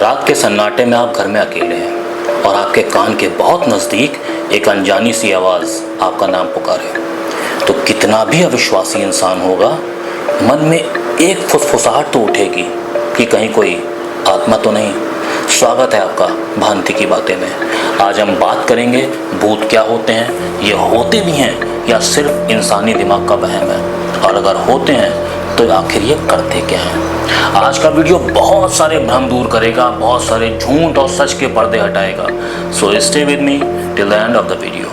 रात के सन्नाटे में आप घर में अकेले हैं और आपके कान के बहुत नज़दीक एक अनजानी सी आवाज़ आपका नाम पुकारे, तो कितना भी अविश्वासी इंसान होगा, मन में एक फुसफुसाहट तो उठेगी कि कहीं कोई आत्मा तो नहीं। स्वागत है आपका भांति की बातें में। आज हम बात करेंगे भूत क्या होते हैं, ये होते भी हैं या सिर्फ इंसानी दिमाग का वहम है, और अगर होते हैं तो आखिर ये करते क्या हैं। आज का वीडियो बहुत सारे भ्रम दूर करेगा, बहुत सारे झूठ और सच के पर्दे हटाएगा। So stay with me till the end of the video.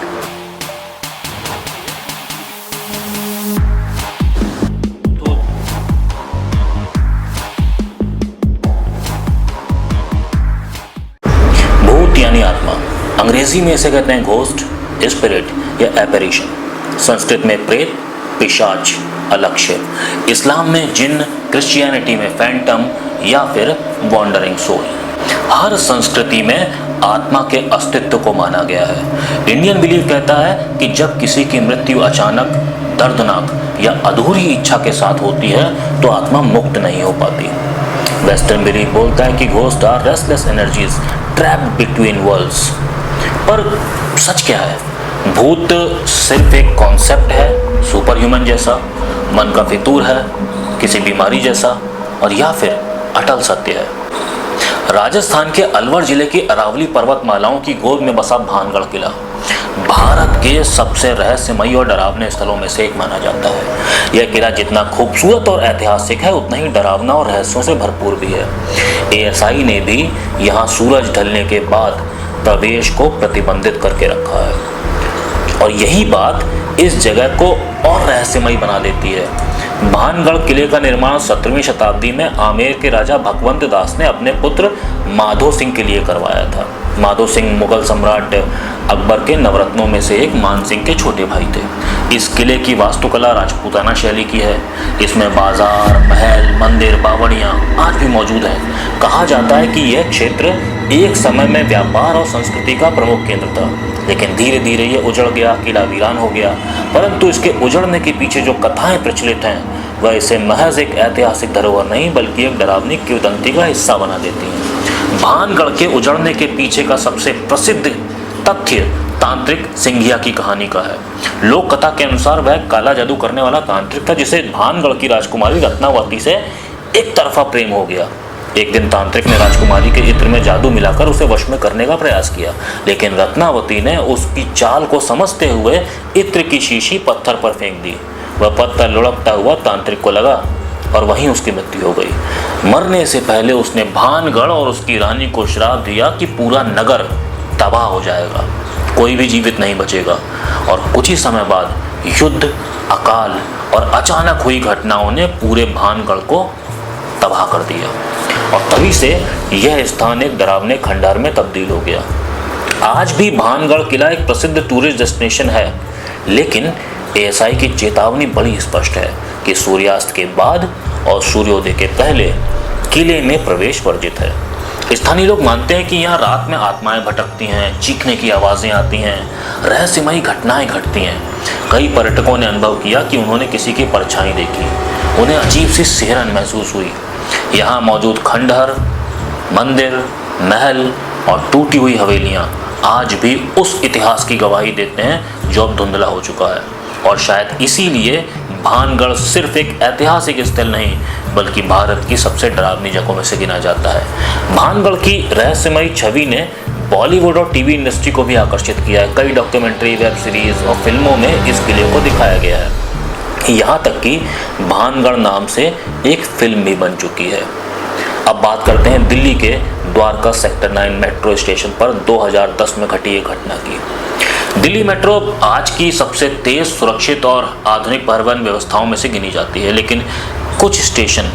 भूत यानी आत्मा, अंग्रेजी में इसे कहते हैं घोस्ट, स्पिरिट या एपैरिशन। संस्कृत में प्रेत, पिशाच, अलक्ष्य। इस्लाम में जिन, क्रिश्चियनिटी में फैंटम या फिर वॉन्डरिंग सोल। हर संस्कृति में आत्मा के अस्तित्व को माना गया है। इंडियन बिलीफ कहता है कि जब किसी की मृत्यु अचानक, दर्दनाक या अधूरी इच्छा के साथ होती है तो आत्मा मुक्त नहीं हो पाती। वेस्टर्न बिलीफ बोलता है कि ghost are restless energies trapped between worlds. पर सच क्या है? भूत सिर्फ एक कॉन्सेप्ट है, सुपर ह्यूमन जैसा, मन का फितूर है, किसी बीमारी जैसा, और या फिर अटल सत्य है? राजस्थान के अलवर जिले की अरावली पर्वतमालाओं की गोद में बसा भानगढ़ किला भारत के सबसे रहस्यमयी और डरावने स्थलों में से एक माना जाता है। यह किला जितना खूबसूरत और ऐतिहासिक है, उतना ही डरावना और रहस्यों से भरपूर भी है। एएसआई ने भी यहाँ सूरज ढलने के बाद प्रवेश को प्रतिबंधित करके रखा है, और यही बात इस जगह को और रहस्यमयी बना देती है। भानगढ़ किले का निर्माण 17वीं शताब्दी में आमेर के राजा भगवंत दास ने अपने पुत्र माधो सिंह के लिए करवाया था। माधो सिंह मुगल सम्राट अकबर के नवरत्नों में से एक मान सिंह के छोटे भाई थे। इस किले की वास्तुकला राजपूताना शैली की है। इसमें बाजार, महल, मंदिर, बावड़ियाँ आज भी मौजूद हैं। कहा जाता है कि यह क्षेत्र एक समय में व्यापार और संस्कृति का प्रमुख केंद्र था, लेकिन धीरे धीरे ये उजड़ गया, किला वीरान हो गया। परंतु इसके उजड़ने के पीछे जो कथाएं प्रचलित हैं, वह इसे महज एक ऐतिहासिक धरोहर नहीं बल्कि एक डरावनी किंवदंती का हिस्सा बना देती हैं। भानगढ़ के उजड़ने के पीछे का सबसे प्रसिद्ध तथ्य तांत्रिक सिंघिया की कहानी का है। लोक कथा के अनुसार वह काला जादू करने वाला तांत्रिक था जिसे भानगढ़ की राजकुमारी रत्नावती से एक तरफा प्रेम हो गया। एक दिन तांत्रिक ने राजकुमारी के इत्र में जादू मिलाकर उसे वश में करने का प्रयास किया, लेकिन रत्नावती ने उसकी चाल को समझते हुए इत्र की शीशी पत्थर पर फेंक दी। वह पत्थर लुढ़कता हुआ तांत्रिक को लगा और वहीं उसकी मृत्यु हो गई। मरने से पहले उसने भानगढ़ और उसकी रानी को श्राप दिया कि पूरा नगर तबाह हो जाएगा, कोई भी जीवित नहीं बचेगा। और कुछ ही समय बाद युद्ध, अकाल और अचानक हुई घटनाओं ने पूरे भानगढ़ को तबाह कर दिया, और तभी से यह स्थान एक डरावने खंडहर में तब्दील हो गया। आज भी भानगढ़ किला एक प्रसिद्ध टूरिस्ट डेस्टिनेशन है, लेकिन एएसआई की चेतावनी बड़ी स्पष्ट है कि सूर्यास्त के बाद और सूर्योदय के पहले किले में प्रवेश वर्जित है। स्थानीय लोग मानते हैं कि यहाँ रात में आत्माएं भटकती हैं, चीखने की आवाज़ें आती हैं, रहस्यमयी घटनाएं घटती हैं। कई पर्यटकों ने अनुभव किया कि उन्होंने किसी की परछाई देखी, उन्हें अजीब सी सिहरन महसूस हुई। यहाँ मौजूद खंडहर, मंदिर, महल और टूटी हुई हवेलियाँ आज भी उस इतिहास की गवाही देते हैं जो अब धुंधला हो चुका है। और शायद इसीलिए भानगढ़ सिर्फ एक ऐतिहासिक स्थल नहीं बल्कि भारत की सबसे डरावनी जगहों में से गिना जाता है। भानगढ़ की रहस्यमयी छवि ने बॉलीवुड और टीवी इंडस्ट्री को भी आकर्षित किया है। कई डॉक्यूमेंट्री, वेब सीरीज और फिल्मों में इस किले को दिखाया गया है। यहाँ तक कि भानगढ़ नाम से एक फिल्म भी बन चुकी है। अब बात करते हैं दिल्ली के द्वारका सेक्टर 9 मेट्रो स्टेशन पर 2010 में घटी एक घटना की। दिल्ली मेट्रो आज की सबसे तेज, सुरक्षित और आधुनिक परिवहन व्यवस्थाओं में से गिनी जाती है, लेकिन कुछ स्टेशन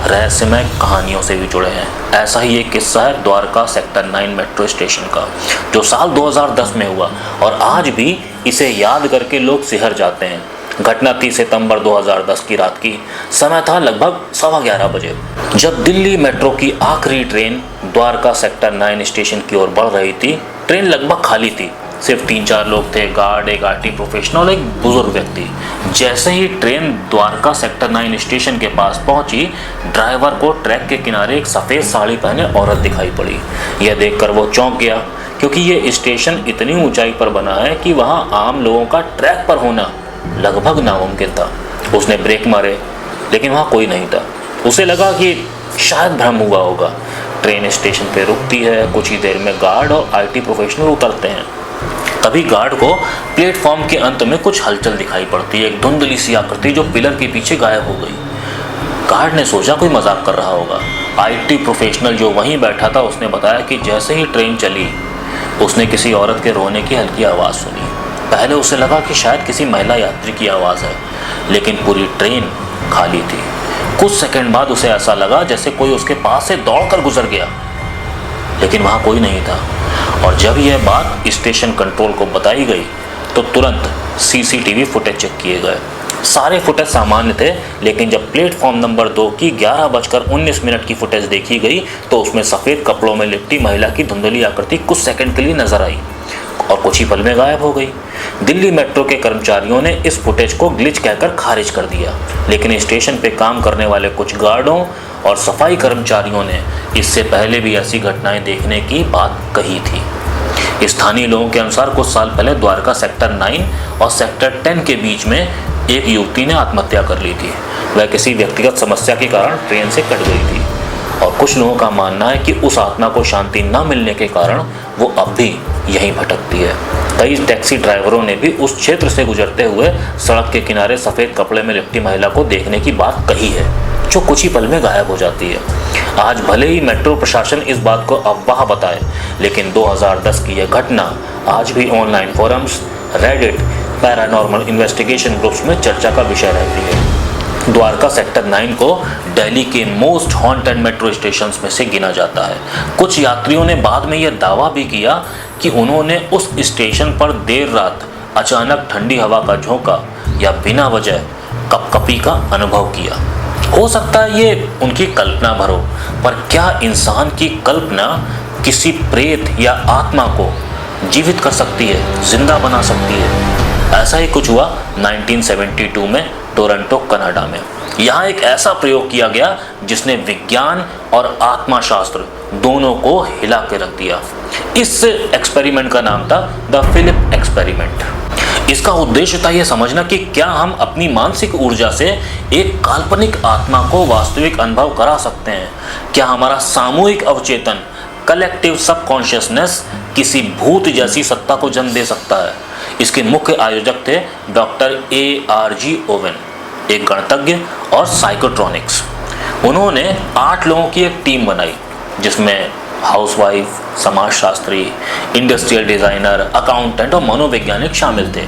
रहस्यमय कहानियों से भी जुड़े हैं। ऐसा ही एक किस्सा है द्वारका सेक्टर 9 मेट्रो स्टेशन का, जो साल 2010 में हुआ, और आज भी इसे याद करके लोग सिहर जाते हैं। घटना 30 सितंबर 2010 की रात की। समय था लगभग 11:15 बजे, जब दिल्ली मेट्रो की आखिरी ट्रेन द्वारका सेक्टर 9 स्टेशन की ओर बढ़ रही थी। ट्रेन लगभग खाली थी सिर्फ 3-4 लोग थे, गार्ड, एक आरटी प्रोफेशनल, एक बुजुर्ग व्यक्ति। जैसे ही ट्रेन द्वारका सेक्टर 9 स्टेशन के पास पहुंची, ड्राइवर को ट्रैक के किनारे एक सफ़ेद साड़ी पहने औरत दिखाई पड़ी। यह देखकर वो चौंक गया, क्योंकि ये स्टेशन इतनी ऊंचाई पर बना है कि वहाँ आम लोगों का ट्रैक पर होना लगभग नामुमकिन था। उसने ब्रेक मारे, लेकिन वहाँ कोई नहीं था। उसे लगा कि शायद भ्रम हुआ होगा। ट्रेन स्टेशन पे रुकती है, कुछ ही देर में गार्ड और आईटी प्रोफेशनल उतरते हैं। तभी गार्ड को प्लेटफॉर्म के अंत में कुछ हलचल दिखाई पड़ती है, एक धुंधली सी आकृति जो पिलर के पीछे गायब हो गई। गार्ड ने सोचा कोई मजाक कर रहा होगा। आईटी प्रोफेशनल जो वहीं बैठा था, उसने बताया कि जैसे ही ट्रेन चली, उसने किसी औरत के रोने की हल्की आवाज़ सुनी। पहले उसे लगा कि शायद किसी महिला यात्री की आवाज़ है, लेकिन पूरी ट्रेन खाली थी। कुछ सेकंड बाद उसे ऐसा लगा जैसे कोई उसके पास से दौड़कर गुजर गया, लेकिन वहाँ कोई नहीं था। और जब यह बात स्टेशन कंट्रोल को बताई गई, तो तुरंत सीसीटीवी फुटेज चेक किए गए। सारे फुटेज सामान्य थे, लेकिन जब प्लेटफॉर्म नंबर 2 की 11:19 की फुटेज देखी गई, तो उसमें सफ़ेद कपड़ों में लिपटी महिला की धुंधली आकृति कुछ सेकंड के लिए नजर आई और कुछ ही पल में गायब हो गई। दिल्ली मेट्रो के कर्मचारियों ने इस फुटेज को ग्लिच कहकर खारिज कर दिया, लेकिन स्टेशन पे काम करने वाले कुछ गार्डों और सफाई कर्मचारियों ने इससे पहले भी ऐसी घटनाएं देखने की बात कही थी। स्थानीय लोगों के अनुसार कुछ साल पहले द्वारका सेक्टर 9 और सेक्टर 10 के बीच में एक युवती ने आत्महत्या कर ली थी। वह किसी व्यक्तिगत समस्या के कारण ट्रेन से कट गई थी, और कुछ लोगों का मानना है कि उस आत्मा को शांति न मिलने के कारण वो अब भी यहीं भटकती है। कई टैक्सी ड्राइवरों ने भी उस क्षेत्र से गुजरते हुए सड़क के किनारे सफ़ेद कपड़े में लिपटी महिला को देखने की बात कही है, जो कुछ ही पल में गायब हो जाती है। आज भले ही मेट्रो प्रशासन इस बात को अफवाह बताए, लेकिन 2010 की यह घटना आज भी online forums, Reddit, paranormal investigation groups में चर्चा का विषय रहती है। द्वारका सेक्टर 9 को दिल्ली के मोस्ट हॉन्टेड मेट्रो स्टेशंस में से गिना जाता है। कुछ यात्रियों ने बाद में यह दावा भी किया कि उन्होंने उस स्टेशन पर देर रात अचानक ठंडी हवा का झोंका या बिना वजह कपकपी का अनुभव किया। हो सकता है ये उनकी कल्पना भर हो, पर क्या इंसान की कल्पना किसी प्रेत या आत्मा को जीवित कर सकती है, जिंदा बना सकती है? ऐसा ही कुछ हुआ 1972 में टोरंटो, कनाडा में। यहाँ एक ऐसा प्रयोग किया गया जिसने विज्ञान और आत्मा शास्त्र दोनों को हिला के रख दिया। इस एक्सपेरिमेंट का नाम था द फिलिप एक्सपेरिमेंट। इसका उद्देश्य था यह समझना कि क्या हम अपनी मानसिक ऊर्जा से एक काल्पनिक आत्मा को वास्तविक अनुभव करा सकते हैं। क्या हमारा सामूहिक अवचेतन, कलेक्टिव सबकॉन्शियसनेस, किसी भूत जैसी सत्ता को जन्म दे सकता है। इसके मुख्य आयोजक थे डॉक्टर ARG ओवेन, एक गणितज्ञ और साइकोट्रॉनिक्स। उन्होंने 8 लोगों की एक टीम बनाई, जिसमें हाउसवाइफ, समाजशास्त्री, इंडस्ट्रियल डिजाइनर, अकाउंटेंट और मनोवैज्ञानिक शामिल थे।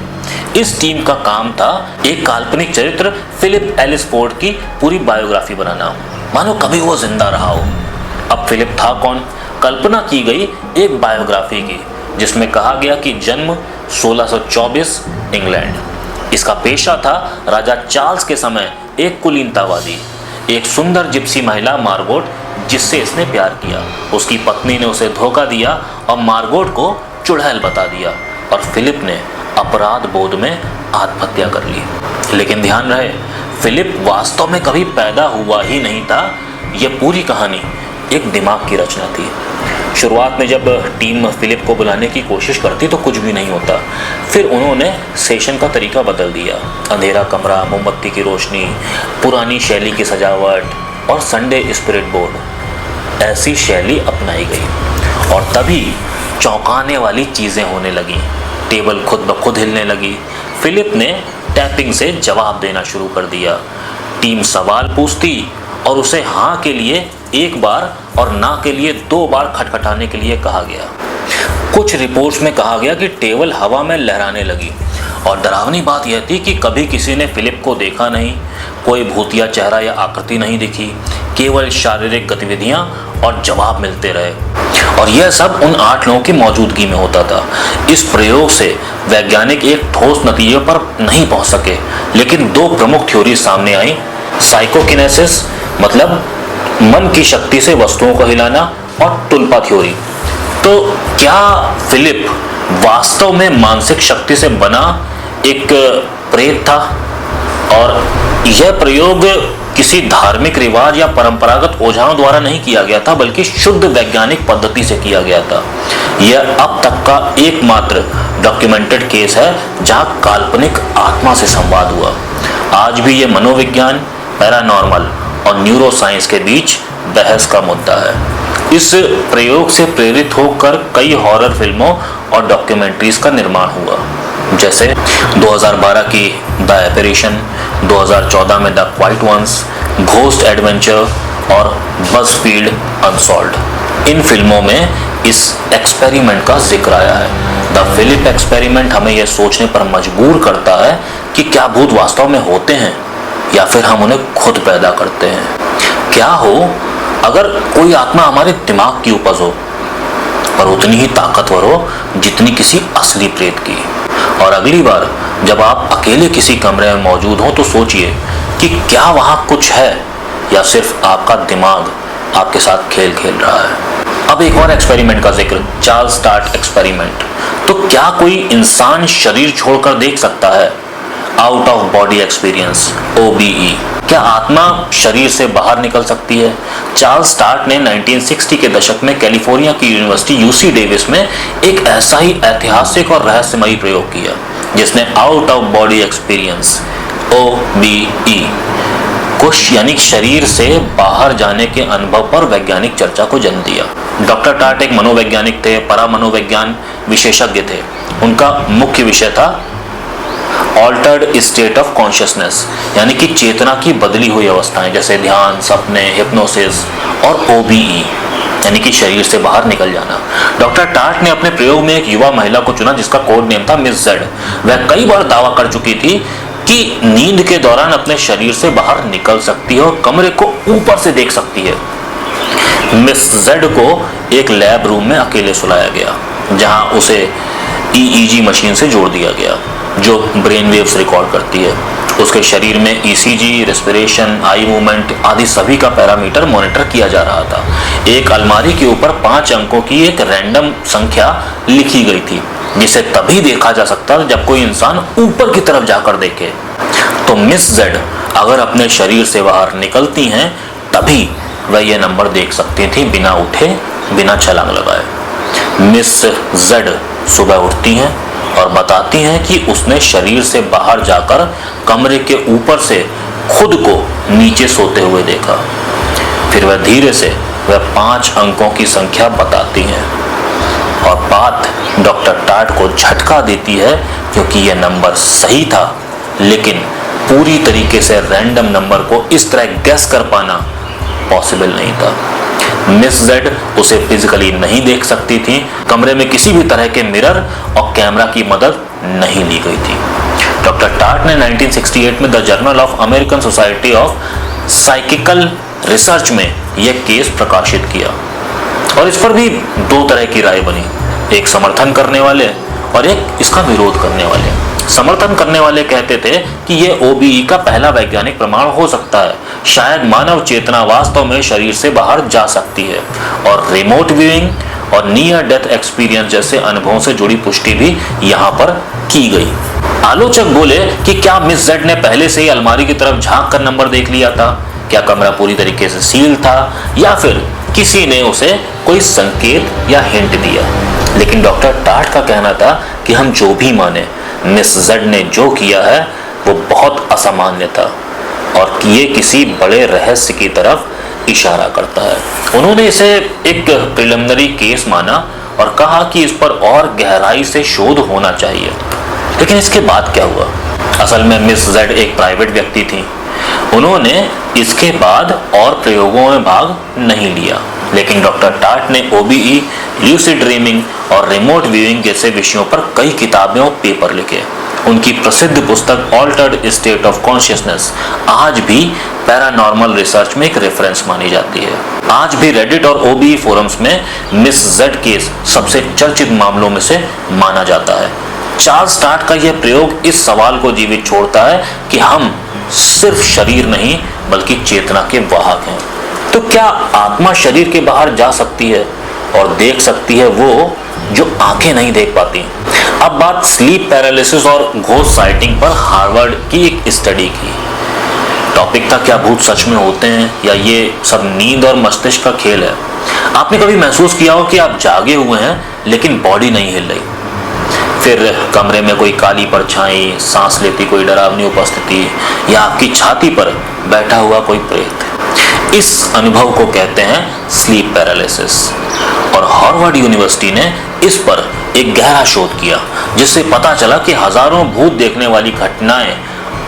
इस टीम का काम था एक काल्पनिक चरित्र फिलिप एलिस फोर्ड की पूरी बायोग्राफी बनाना, मानो कभी वो जिंदा रहा हो। अब फिलिप था कौन? कल्पना की गई एक बायोग्राफी की, जिसमें कहा गया कि जन्म 1624 इंग्लैंड। इसका पेशा था राजा चार्ल्स के समय एक कुलीनतावादी, एक सुंदर जिप्सी महिला मार्गोट, जिससे इसने प्यार किया। उसकी पत्नी ने उसे धोखा दिया और मार्गोट को चुड़ैल बता दिया, और फिलिप ने अपराध बोध में आत्महत्या कर ली। लेकिन ध्यान रहे, फिलिप वास्तव में कभी पैदा हुआ ही नहीं था। यह पूरी कहानी एक दिमाग की रचना थी। शुरुआत में जब टीम फिलिप को बुलाने की कोशिश करती तो कुछ भी नहीं होता। फिर उन्होंने सेशन का तरीका बदल दिया। अंधेरा कमरा, मोमबत्ती की रोशनी, पुरानी शैली की सजावट और संडे स्पिरिट बोर्ड, ऐसी शैली अपनाई गई। और तभी चौंकाने वाली चीज़ें होने लगीं। टेबल खुद ब खुद हिलने लगी। फिलिप ने टैपिंग से जवाब देना शुरू कर दिया। टीम सवाल पूछती और उसे हाँ के लिए 1 बार और ना के लिए 2 बार खटखटाने के लिए कहा गया। कुछ रिपोर्ट्स में कहा गया कि टेबल हवा में लहराने लगी, और डरावनी बात यह थी कि कभी किसी ने फिलिप को देखा नहीं, कोई भूतिया चेहरा या आकृति नहीं दिखी, केवल शारीरिक गतिविधियां और जवाब मिलते रहे। और यह सब उन 8 लोगों की मौजूदगी में होता था। इस प्रयोग से वैज्ञानिक एक ठोस नतीजे पर नहीं पहुंच सके, लेकिन 2 प्रमुख थ्योरी सामने आई। साइकोकिनेसिस, मतलब मन की शक्ति से वस्तुओं को हिलाना, और टुल्पा थ्योरी। तो क्या फिलिप वास्तव में मानसिक शक्ति से बना एक प्रेत था और यह प्रयोग किसी धार्मिक रिवाज या परंपरागत ओझाओं द्वारा नहीं किया गया था, बल्कि शुद्ध वैज्ञानिक पद्धति से किया गया था। यह अब तक का एकमात्र डॉक्यूमेंटेड केस है जहां काल्पनिक आत्मा से संवाद हुआ। आज भी यह मनोविज्ञान, पैरानॉर्मल और न्यूरोसाइंस के बीच बहस का मुद्दा है। इस प्रयोग से प्रेरित होकर कई हॉरर फिल्मों और डॉक्यूमेंट्रीज का निर्माण हुआ, जैसे 2012 की द एपैरेशन, 2014 में the quiet ones, ghost adventure और बज़फीड अनसॉल्व्ड। इन फिल्मों में इस एक्सपेरिमेंट का जिक्र आया है। द फिलिप एक्सपेरिमेंट हमें यह सोचने पर मजबूर करता है कि क्या भूत वास्तव में होते हैं या फिर हम उन्हें खुद पैदा करते हैं। क्या हो अगर कोई आत्मा हमारे दिमाग की उपज हो और उतनी ही ताकतवर हो जितनी किसी असली प्रेत की। और अगली बार जब आप अकेले किसी कमरे में मौजूद हो तो सोचिए कि क्या वहां कुछ है या सिर्फ आपका दिमाग आपके साथ खेल खेल रहा है। अब एक और एक्सपेरिमेंट का जिक्र, चार्ल्स डार्ट एक्सपेरिमेंट। तो क्या कोई इंसान शरीर छोड़कर देख सकता है? Out of body experience, OBE। क्या आत्मा शरीर से बाहर निकल सकती है? चार्ल्स डार्ट ने 1960 के दशक में कैलिफोर्निया की यूनिवर्सिटी UC डेविस में एक ऐसा ही ऐतिहासिक और रहस्यमयी प्रयोग किया जिसने out of body experience, OBE कुछ यानी शरीर से बाहर जाने के अनुभव पर वैज्ञानिक चर्चा को जन्म दिया। डॉक्टर टार्ट एक मनोवैज्ञानिक थे, परामनोविज्ञान विशेषज्ञ थे। उनका मुख्य विषय था ऑल्टर्ड स्टेट ऑफ कॉन्शियसनेस, यानी कि चेतना की बदली हुई अवस्थाएं, जैसे ध्यान, सपने, हिप्नोसिस और OBE यानी कि शरीर से बाहर निकल जाना। डॉक्टर टार्ट ने अपने प्रयोग में एक युवा महिला को चुना जिसका कोड नेम था मिस जेड। वह कई बार दावा कर चुकी थी कि नींद के दौरान अपने शरीर से बाहर निकल सकती है और कमरे को ऊपर से देख सकती है। मिस जेड को एक लैब रूम में अकेले सुलाया गया जहां उसे EEG मशीन से जोड़ दिया गया जो ब्रेन वेव्स रिकॉर्ड करती है। उसके शरीर में ECG, रेस्पिरेशन, आई मूवमेंट आदि सभी का पैरामीटर मॉनिटर किया जा रहा था। एक अलमारी के ऊपर 5 अंकों की एक रैंडम संख्या लिखी गई थी जिसे तभी देखा जा सकता था जब कोई इंसान ऊपर की तरफ जाकर देखे। तो मिस जेड अगर अपने शरीर से बाहर निकलती हैं तभी वह यह नंबर देख सकती थी बिना उठे, बिना छलांग लगाए। मिस जेड सुबह उठती हैं और बताती हैं कि उसने शरीर से बाहर जाकर कमरे के ऊपर से खुद को नीचे सोते हुए देखा। फिर वह धीरे से वह 5 अंकों की संख्या बताती हैं और बात डॉक्टर टार्ट को झटका देती है क्योंकि यह नंबर सही था, लेकिन पूरी तरीके से रैंडम नंबर को इस तरह गैस कर पाना पॉसिबल नहीं था। मिस जेड उसे फिजिकली नहीं देख सकती थी। कमरे में किसी भी तरह के मिरर और कैमरा की मदद नहीं ली गई थी। डॉक्टर टार्ट ने 1968 में the journal of American society of psychical research में यह केस प्रकाशित किया और इस पर भी 2 तरह की राय बनी, एक समर्थन करने वाले और एक इसका विरोध करने वाले। समर्थन करने वाले कहते थे कि यह OBE का पहला वैज्ञानिक प्रमाण हो सकता है, शायद मानव चेतना वास्तव में शरीर से बाहर जा सकती है, और रिमोट व्यूइंग और नियर डेथ एक्सपीरियंस जैसे अनुभवों से जुड़ी पुष्टि भी यहाँ पर की गई। आलोचक बोले कि क्या मिस जेड ने पहले से ही अलमारी की तरफ झांक कर नंबर देख लिया था? क्या कमरा पूरी तरीके से सील था या फिर किसी ने उसे कोई संकेत या हिंट दिया? लेकिन डॉक्टर टार्ट का कहना था कि हम जो भी माने, मिस जेड ने जो किया है वो बहुत असामान्य था और ये किसी बड़े रहस्य की तरफ इशारा करता है। उन्होंने इसे एक प्रिलिमिनरी केस माना और कहा कि इस पर और गहराई से शोध होना चाहिए। लेकिन इसके बाद क्या हुआ? असल में मिस जेड एक प्राइवेट व्यक्ति थी। उन्होंने इसके बाद और प्रयोगों में भाग नहीं लिया, लेकिन डॉक्टर टार्ट ने OBE, ल्यूसिड ड्रीमिंग और रिमोट व्यूइंग जैसे विषयों पर कई किताबें और पेपर लिखे। उनकी प्रसिद्ध पुस्तक ऑल्टर्ड स्टेट ऑफ कॉन्शियसनेस आज भी पैरानॉर्मल रिसर्च में एक रेफरेंस मानी जाती है। आज भी रेडिट और OBE फोरम्स में मिस जेड केस सबसे चर्चित मामलों में से माना जाता है। चार्ल्स टार्ट का यह प्रयोग इस सवाल को जीवित छोड़ता है कि हम सिर्फ शरीर नहीं बल्कि चेतना के वाहक हैं। तो क्या आत्मा शरीर के बाहर जा सकती है और देख सकती है वो जो आंखें नहीं देख पाती। अब बात स्लीप पैरालिसिस और घोस्ट साइटिंग पर हार्वर्ड की एक स्टडी की। टॉपिक था क्या भूत सच में होते हैं या ये सब नींद और मस्तिष्क का खेल है। आपने कभी महसूस किया हो कि आप जागे हुए हैं लेकिन बॉडी नहीं हिल रही, फिर कमरे में कोई काली परछाई, सांस लेती कोई डरावनी उपस्थिति या आपकी छाती पर बैठा हुआ कोई प्रेत। इस अनुभव को कहते हैं स्लीप पैरालिसिस। और हार्वर्ड यूनिवर्सिटी ने इस पर एक गहरा शोध किया, जिससे पता चला कि हजारों भूत देखने वाली घटनाएं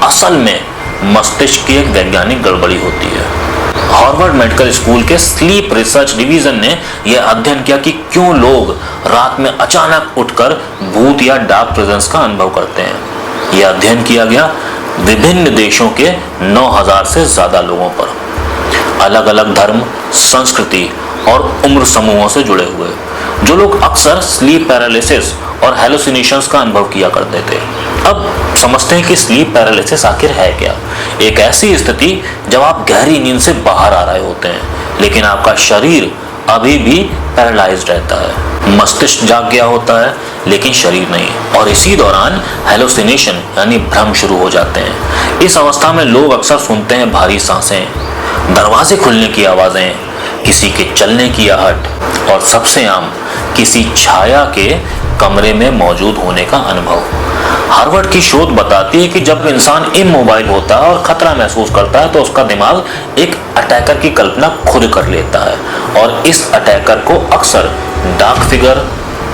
असल में मस्तिष्क की एक वैज्ञानिक गड़बड़ी होती है। हार्वर्ड मेडिकल स्कूल के स्लीप रिसर्च डिवीजन ने यह अध्ययन किया कि क्यों लोग रात में अचानक उठकर भूत या डार्क प्रेजेंस का अनुभव करते हैं। यह अध्ययन किया गया विभिन्न देशों के 9000 से ज्यादा लोगों पर, अलग अलग धर्म, संस्कृति और उम्र समूहों से जुड़े हुए, जो लोग अक्सर स्लीप पैरालिसिस और हेलुसिनेशंस का अनुभव किया करते थे। अब समझते हैं कि स्लीप पैरालिसिस आखिर है क्या। एक ऐसी स्थिति जब आप गहरी नींद से बाहर आ रहे होते हैं लेकिन आपका शरीर अभी भी पैरालाइज्ड रहता है। मस्तिष्क जाग गया होता है लेकिन शरीर नहीं, और इसी दौरान हेलुसिनेशन यानी भ्रम शुरू हो जाते हैं। इस अवस्था में लोग अक्सर सुनते हैं भारी सांसें, दरवाजे खुलने की आवाजें, किसी के चलने की आहट और सबसे आम किसी छाया के कमरे में मौजूद होने का अनुभव। हार्वर्ड की शोध बताती है कि जब इंसान इमोबाइल होता है और खतरा महसूस करता है तो उसका दिमाग एक अटैकर की कल्पना खुद कर लेता है, और इस अटैकर को अक्सर डार्क फिगर,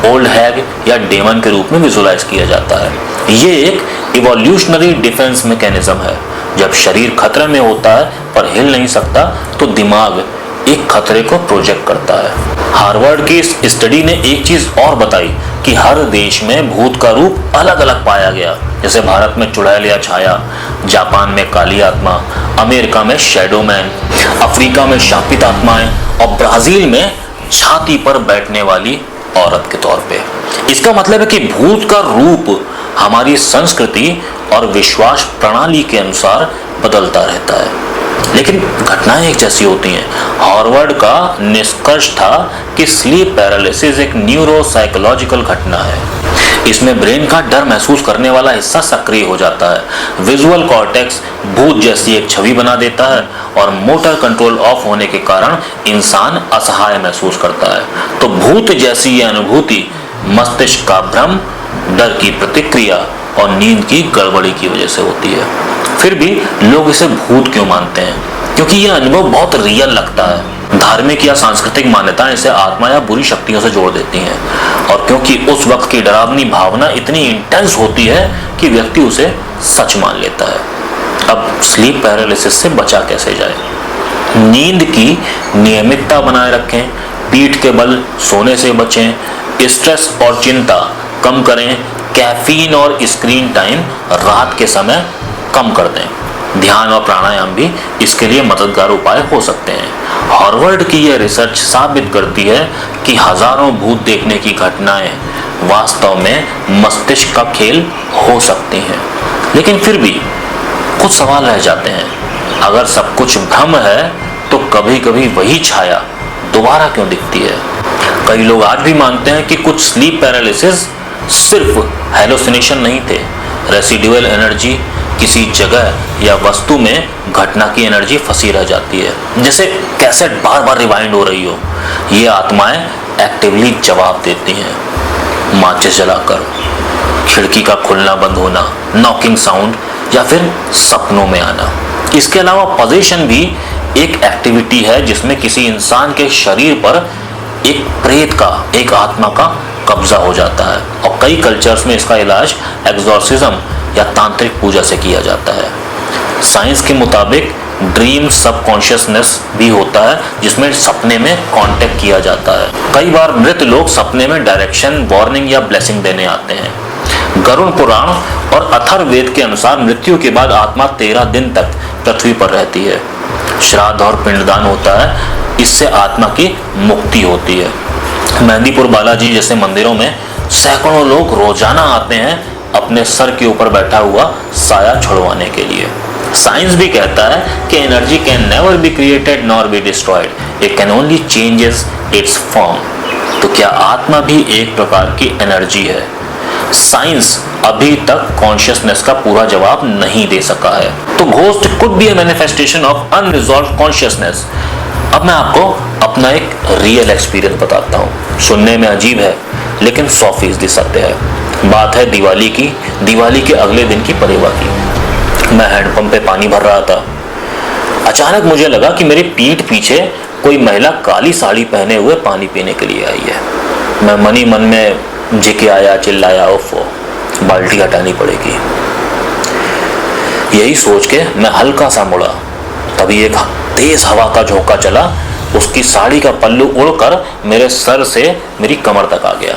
ओल्ड हैग या डेमन के रूप में विजुलाइज किया जाता है। ये एक इवोल्यूशनरी डिफेंस मैकेनिज्म है। जब शरीर खतरे में होता है पर हिल नहीं सकता तो दिमाग एक खतरे को प्रोजेक्ट करता है। हार्वर्ड की इस स्टडी ने एक चीज और बताई कि हर देश में भूत का रूप अलग अलग पाया गया। जैसे भारत में चुड़ैल या छाया, जापान में काली आत्मा, अमेरिका में शैडो मैन, अफ्रीका में शापित आत्माएं और ब्राजील में छाती पर बैठने वाली औरत के तौर पे। इसका मतलब है कि भूत का रूप हमारी संस्कृति और विश्वास प्रणाली के अनुसार बदलता रहता है, लेकिन घटनाएं एक जैसी होती हैं। हार्वर्ड का निष्कर्ष था कि स्लीप पैरालिसिस एक न्यूरोसाइकोलॉजिकल घटना है। इसमें ब्रेन का डर महसूस करने वाला हिस्सा सक्रिय हो जाता है, विजुअल कॉर्टेक्स भूत जैसी एक छवि बना देता है और मोटर कंट्रोल ऑफ होने के कारण इंसान असहाय महसूस करता है। तो भूत जैसी ये अनुभूति मस्तिष्क का भ्रम, डर की प्रतिक्रिया और नींद की गड़बड़ी की वजह से होती है। फिर भी लोग इसे भूत क्यों मानते हैं? क्योंकि यह अनुभव बहुत रियल लगता है। धार्मिक या सांस्कृतिक मान्यताएं इसे आत्मा या बुरी शक्तियों से जोड़ देती हैं, और क्योंकि उस वक्त की डरावनी भावना इतनी इंटेंस होती है कि व्यक्ति उसे सच मान लेता है। अब स्लीप पैरालिसिस से बचा कैसे जाए? नींद की नियमितता बनाए रखें, पीठ के बल सोने से बचें, स्ट्रेस और चिंता कम करें, कैफीन और स्क्रीन टाइम रात के समय कम कर दें। ध्यान और प्राणायाम भी इसके लिए मददगार उपाय हो सकते हैं। हार्वर्ड की यह रिसर्च साबित करती है कि हजारों भूत देखने की घटनाएं वास्तव में मस्तिष्क का खेल हो सकती हैं, लेकिन फिर भी कुछ सवाल रह जाते हैं। अगर सब कुछ भ्रम है तो कभी कभी वही छाया दोबारा क्यों दिखती है? कई लोग आज भी मानते हैं कि कुछ स्लीप पैरालिसिस सिर्फ हेलुसिनेशन नहीं थे। रेसिडुअल एनर्जी, किसी जगह या वस्तु में घटना की एनर्जी फंसी रह जाती है, जैसे कैसेट बार बार रिवाइंड हो रही हो। ये आत्माएं एक्टिवली जवाब देती हैं, माचिस जलाकर, खिड़की का खुलना बंद होना, नॉकिंग साउंड या फिर सपनों में आना। इसके अलावा पोजीशन भी एक एक्टिविटी है जिसमें किसी इंसान के शरीर पर एक प्रेत का, एक आत्मा का कब्जा हो जाता है, और कई कल्चर्स में इसका इलाज एक्सॉर्सिज्म या तांत्रिक पूजा से किया जाता है। साइंस के मुताबिक ड्रीम सबकॉन्शियसनेस भी होता है, जिसमें सपने में कांटेक्ट किया जाता है। कई बार मृत लोग सपने में डायरेक्शन, वार्निंग या ब्लेसिंग देने आते हैं। गरुड़ पुराण और अथर्ववेद के अनुसार मृत्यु के बाद आत्मा 13 दिन तक पृथ्वी पर रहती है। श्राद्ध और पिंडदान होता है, इससे आत्मा की मुक्ति होती है। मेहंदीपुर बालाजी जैसे मंदिरों में सैकड़ों लोग रोजाना आते हैं अपने सर के ऊपर बैठा हुआ साया छुड़वाने के लिए। साइंस भी कहता है कि energy can never be created nor be destroyed, it can only changes it's form. तो क्या आत्मा भी एक प्रकार की एनर्जी है? साइंस अभी तक कॉन्शियसनेस का पूरा जवाब नहीं दे सका है। तो ghost could be A manifestation of unresolved consciousness. अब मैं आपको अपना एक रियल एक्सपीरियंस बताता हूँ। सुनने में अजीब है लेकिन 100% सत्य है। बात है दिवाली की, दिवाली के अगले दिन की परेवा की। मैं हैंडपंप पे पानी भर रहा था। अचानक मुझे लगा कि मेरी पीठ पीछे कोई महिला काली साड़ी पहने हुए पानी पीने के लिए आई है। मैं मन ही मन में झिके आया, चिल्लाया, ओफो बाल्टी हटानी पड़ेगी। यही सोच के मैं हल्का सा मुड़ा, तभी एक तेज हवा का झोंका चला। उसकी साड़ी का पल्लू उड़कर मेरे सर से मेरी कमर तक आ गया।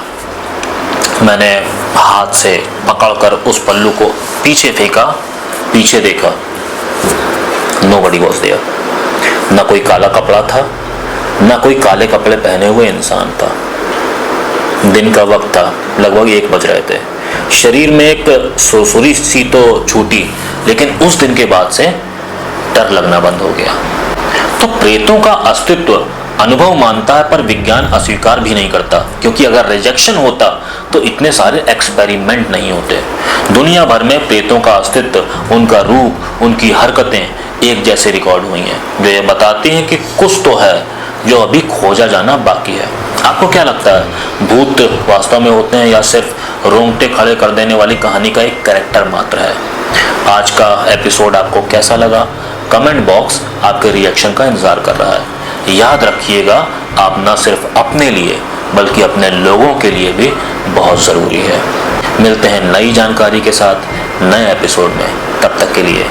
मैंने हाथ से पकड़कर उस पल्लू को पीछे फेंका, पीछे देखा, नोबडी वाज देयर। न कोई काला कपड़ा था, न कोई काले कपड़े पहने हुए इंसान था। दिन का वक्त था, लगभग 1 बज रहे थे। शरीर में एक सुरसुरी सी तो छूटी, लेकिन उस दिन के बाद से डर लगना बंद हो गया। तो प्रेतों का अस्तित्व अनुभव मानता है, पर विज्ञान अस्वीकार भी नहीं करता, क्योंकि अगर रिजेक्शन होता तो इतने सारे एक्सपेरिमेंट नहीं होते। दुनिया भर में प्रेतों का अस्तित्व, उनका रूप, उनकी हरकतें एक जैसे रिकॉर्ड हुई हैं। वे बताते हैं कि कुछ तो है जो अभी खोजा जाना बाकी है। आपको क्या लगता है, भूत वास्तव में होते हैं या सिर्फ रोंगटे खड़े कर देने वाली कहानी का एक कैरेक्टर मात्र है? आज का एपिसोड आपको कैसा लगा? कमेंट बॉक्स आपके रिएक्शन का इंतजार कर रहा है। याद रखिएगा, आप न सिर्फ अपने लिए बल्कि अपने लोगों के लिए भी बहुत ज़रूरी है। मिलते हैं नई जानकारी के साथ नए एपिसोड में। तब तक के लिए